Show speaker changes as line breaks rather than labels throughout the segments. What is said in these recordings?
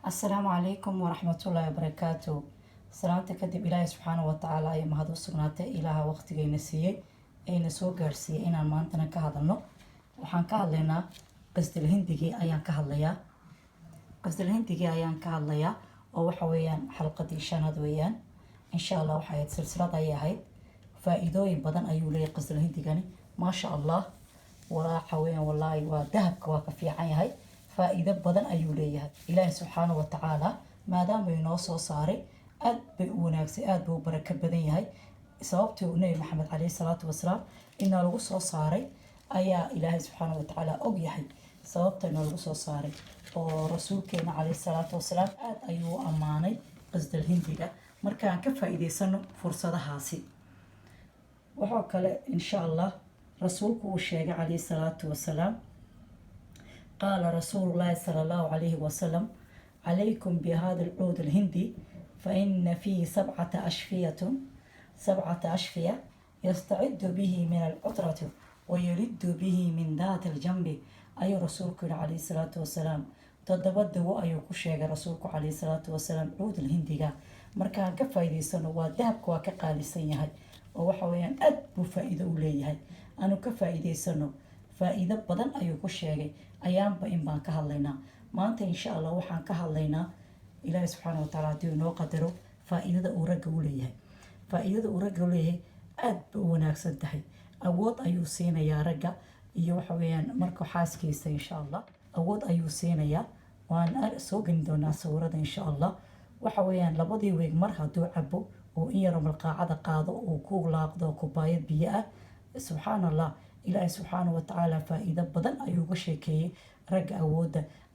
السلام عليكم ورحمة الله وبركاته. سلامتك كدب إلهي سبحانه وتعالى أي مهدو سقناته إله وقت جاي نسيه أي نسوق جرسي إن المانتنا كهذا وحن كهذلنا قصد الهندقي أيان كهذليا قصد الهندقي أيان كهذليا أو حويان حلقة إيشان هذويان إن شاء الله وحياة سلسلة أيهاي فإذا بدن أيولي قصد الهندقاني ما شاء الله ولا حويان والله وذهب كواكفي عيهاي faa-iido badan ayuu leeyahay ilaahay subxaana wa tacaala maadaama inoo soo saaray aada bay u wanaagsay aada buu u barako badan yahay sababtii uu nebi maxamed caleyhi salaatu wasalaam inoo lagu soo saaray ayaa ilaahay subxaana wa tacaala og yahay sababta inoo lagu soo saaray oo rasuulkeena caleyhi salaatu wasalaam aada ayuu u ammaanay qasdal hindiga markaan ka faa-iideysano fursadahaasi waxoo kale insha allah rasuulku uu sheegay caleyhi salaatu wasalaam قال رسول الله صلى الله عليه وسلم عليكم بهذا العود الهندي فإن فيه سبعة أشفية يستعد به من العطرة ويلد به من ذات الجنب أي رسولك عليه الصلاة والسلام تدبدوا أي كشيء رسولك عليه الصلاة والسلام عود الهندي مركان كفايدة سنة وذهب كواكقال سيهاي وحويان أدب فائدة أوليهاي أنا كفايدة سنة faa-iido badan ayuu ku sheegay ayaanba in baan ka hadlaynaa maanta insha allah waxaan ka hadlaynaa ilaahi subxaana watacaala haddii inoo qadaro faa-iidada uu ragga u leeyahay faa-iidada uu ragga u leeyahay aada ba u wanaagsan tahay awood ayuu siinayaa ragga iyo waxa weeyaan marka xaaskiisa insha allah awood ayuu siinayaa waan soo geli doonaa sawirada insha allah waxa weeyaan labadii weeg mar hadduu cabo oo in yaro malqaacada qaado uu ku laaqdo kubaayad biyo ah subxaana allah ilaahay subxaana wa tacaala faa-iido badan ayuu uga sheekeeyey ragga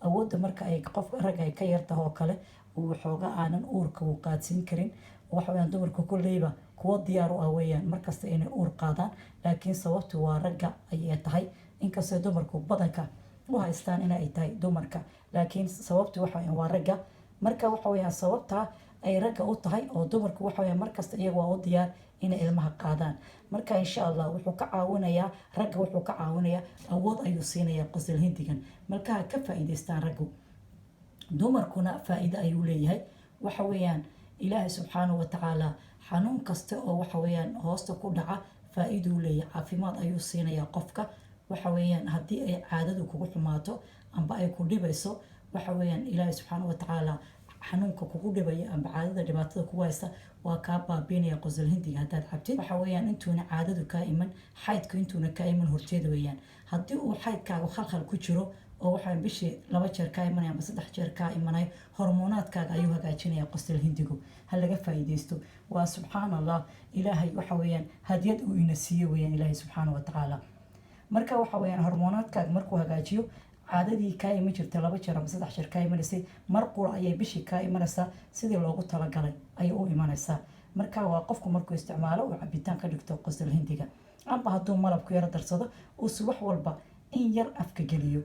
awoodda marka ay qof ragga ay ka yartaha oo kale uu xooga aanan uurka uu qaadsiin karin waxaweyaan dumarka kulleyba kuwo diyaar u ah weeyaan markasta inay uur qaadaan laakiin sababtu waa ragga ayay tahay inkastoo dumarku badanka u haystaan inay tahay dumarka laakiin sababtu waxaweyaan waa ragga marka waxaweyaan sababtaa ay ragga u tahay oo dumarku waxaweyaan markasta iyaga waa u diyaar inay ilmaha qaadaan marka insha allah wuxuu ka caawinayaa ragga wuxuu ka caawinayaa awood ayuu siinayaa qasdal hindigan markaa ka faa-iideystaan raggu dumarkuna faa-iido ayuu leeyahay waxa weeyaan ilaahay subxaana wa tacaala xanuun kasta oo waxa weeyaan hoosta ku dhaca faa-iduu leeyahay caafimaad ayuu siinayaa qofka waxa weeyaan haddii ay caadadu kugu xumaato amba ay ku dhibayso waxa weeyaan ilaahay subxaana wa tacaala xanuunka kugu dhibaya amba caadada dhibaatada kugu haysta waa kaa baabiinaya qosol hindiga haddaad cabtid waxa weeyaan intuuna caadadu kaa iman xaydku intuuna kaa iman horteeda weeyaan haddii uu xaydkaaga khalkhal ku jiro oo waxaa bishii 2 jeer kaa imanaya amba 3 jeer kaa imanayo hormoonaadkaaga ayuu hagaajinaya qosol hindigu ha laga faa-iideysto waa subxaana allah ilaahay waxa weeyaan hadiyad uu ina siiyo weeyaan ilaahay subxaana wa tacaala marka waxa weeyaan hormoonaadkaaga markuu hagaajiyo caadadii kaa iman jirtay 2 jeer ama 3 jeer kaa imanaysay mar qura ayay bishii kaa imanaysaa sidii loogu talagalay ayay u imanaysaa marka waa qofku markuu isticmaalo uu cabitaan ka dhigto qosol hindiga amba hadduu malabku yaro darsado uu subax walba in yar afka geliyo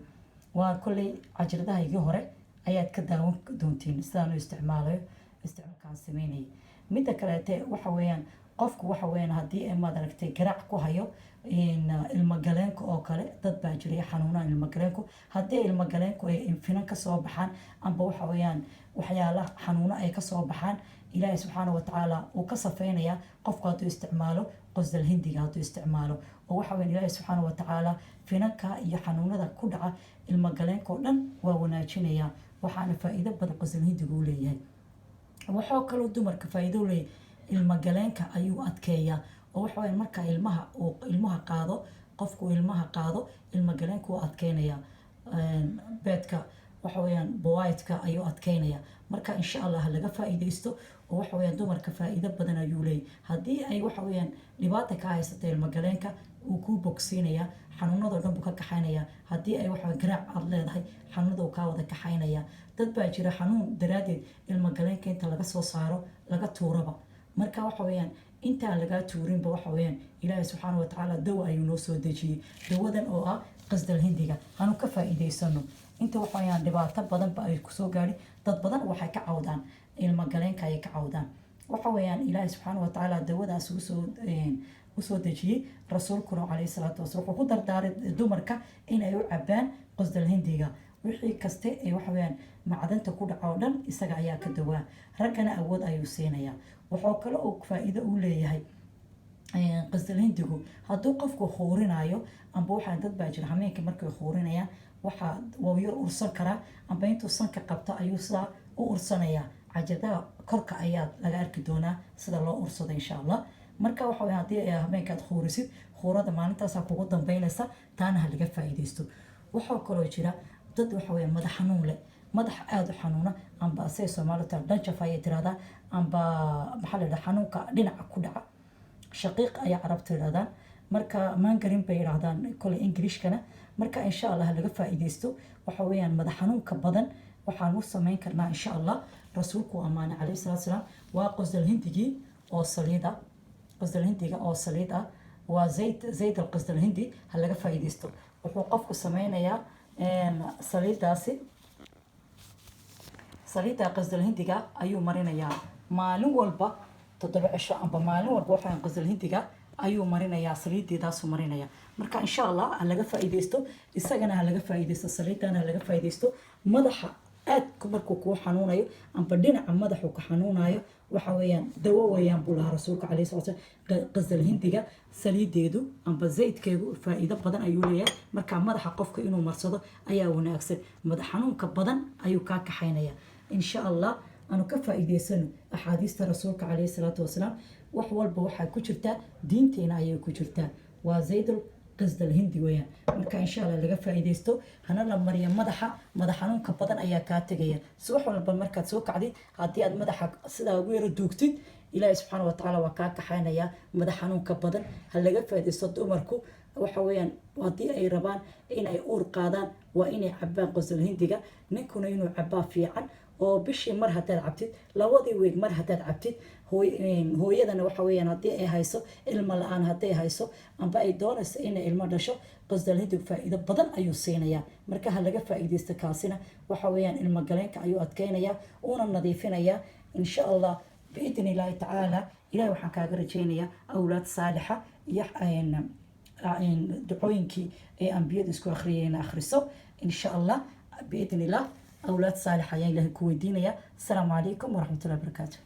waa kolley cajiradahaygii hore ayaad ka daawan doontiin sidaan u isticmaalayo isticmaalkaan sameynayay midda kaleete waxa weeyaan qofku waxa weeyaan haddii maad aragtay garaac ku hayo ilmagaleenka oo kale dad baa jiray xanuunaan ilmagaleenku haddii ilmagaleenku ay infinan kasoo baxaan amba waxa weeyaan waxyaala xanuuno ay kasoo baxaan ilaahay subxaana wa tacaala uu ka safeynayaa qofku hadduu isticmaalo qosdal hindiga hadduu isticmaalo oo waxa weyan ilaahay subxaana wa tacaala finanka iyo xanuunada ku dhaca ilmagaleenka oo dhan waa wanaajinayaa waxaana faa-iido badan qosdal hindiga u leeyahay waxoo kaloo dumarka faa-iido u leeyahay ilmagaleenka ayuu adkeeyaa oo waxa weeyaan marka ilmaha qaado qofku ilmaha qaado ilmagaleenka uu adkeynaya beedka waxa weeyaan bowaidka ayuu adkeynaya marka insha allah laga faa-iideysto oo waxa weeyaan dumarka faa-iido badan ayuu leeyahay haddii ay waxa weeyaan dhibaata ka haysata ilmagaleenka uu kuu bogsiinaya xanuunadoo dhan buu ka kaxaynaya haddii ay waxa garaac aad leedahay xanuunada uu kaa wada kaxaynaya dad baa jira xanuun daraadeed ilmagaleenka inta laga soo saaro laga tuuraba marka waxa weeyaan intaan lagaa tuurinba waxa weeyaan ilaahay subxaana wa tacaala dawa ayuu noo soo dejiyey dawadan oo ah qasdal hindiga hanu ka faa-iideysano inta waxa weeyaan dhibaato badanba ay kusoo gaadhi dad badan waxay ka cawdaan ilmagaleenka ayay ka cawdaan waxa weeyaan ilaahay subxaana wa tacaala dawadaas usoo dejiyey rasuulkuna caleyhi salaatu wasalaam wuxuu ku dardaaray dumarka inay u cabaan qasdal hindiga wixii kaste ee waxa weeyaan macdanta ku dhaca oo dhan isaga ayaa ka dawaa raggana awood ayuu siinayaa wuxuu kale oo faa'iido u leeyahay qasdal hindigu hadduu qofku huurinayo amba waxaa dad baa jira hameenkii markay huurinayaan waxaa waa yar ursan karaa amba intuu sanka qabto ayuu sidaa u ursanayaa cajadaha korka ayaa laga arki doonaa sida loo ursado insha allah marka waxa weeye haddii habeenkaad huurisid huurada maalintaasaa kugu dambeynaysa taana ha laga faa'iidaysto waxaa kaloo jira dad waxa weeye madax xanuun leh madax aada u xanuuna amba say soomaalita dhanjaf ayay tiraahdaa amba maxaa la yidhaha xanuunka dhinaca ku dhaca shaqiiq ayaa carabta yidhahdaan marka mangarin bay yidhahdaan kole ingilishkana marka insha allah laga faa'iidaysto waxa weeyaan madax xanuunka badan waxaan u samayn karnaa insha allah rasuulku amaane calayhi salaatu salaam waa qasdal hindigii oo saliida qasdal hindiga oo saliid ah waa zayd alqasdal hindi ha laga faa'iidaysto wuxuu qofku sameynayaa saliidaasi saliida qasdal hindiga ayuu marinayaa maalin walba 7 cisho amba maalin walba waxaan qasdal hindiga ayuu marinayaa saliideedaasu marinaya marka insha allah ha laga faa'iidaysto isagana ha laga faa'iidaysto saliidana ha laga faa'iidaysto madaxa aad markuu kuu xanuunayo amba dhinaca madaxu ka xanuunayo waxa weeyaan dawo weeyaan buu lahaa rasuulka calayhi salaatu wasalaam qasdal hindiga saliideedu amba zaydkeedu faa'iido badan ayuu leeyahay marka madaxa qofka inuu marsado ayaa wanaagsan madax xanuunka badan ayuu kaa kaxaynaya insha allah aanu ka faa'iidaysano axaadiista rasuulka calayhi salaatu wasalaam wax walba waxaa ku jirtaa diinteena ayay ku jirtaa waa zaydul qasdal hindi weeyaan marka insha allah laga faa'iidaysto hana la mariyo madax xanuunka badan ayaa kaa tegaya si wax walba markaad soo kacdid haddii aad madaxa sidaa ugu yara duugtid ilaahi subxaana wa tacaala waa kaa kaxaynayaa madax xanuunka badan ha laga faa'iidaysto dumarku waxa weeyaan haddii ay rabaan inay uur qaadaan waa inay cabaan qasdal hindiga ninkuna inuu cabaa fiican oo bishii mar haddaad cabtid labadii weeg mar haddaad cabtid hooyadana waxa weeyaan haddii ay hayso ilmo la-aan hadday hayso amba ay doonayso inay ilmo dhasho qasdal hindigu faa'iido badan ayuu siinayaa marka ha laga faa'iidaysto kaasina waxa weeyaan ilmo galeenka ayuu adkeynayaa uuna nadiifinayaa insha allah biidn illaahi tacaala ilahi waxaan kaaga rajaynayaa awlaad saalixa iyo ducooyinkii ee ambiyadu isku akhriyeen akhriso insha allah biidn illah أولاد صالحة يعني له كويدينيا السلام عليكم ورحمة الله وبركاته.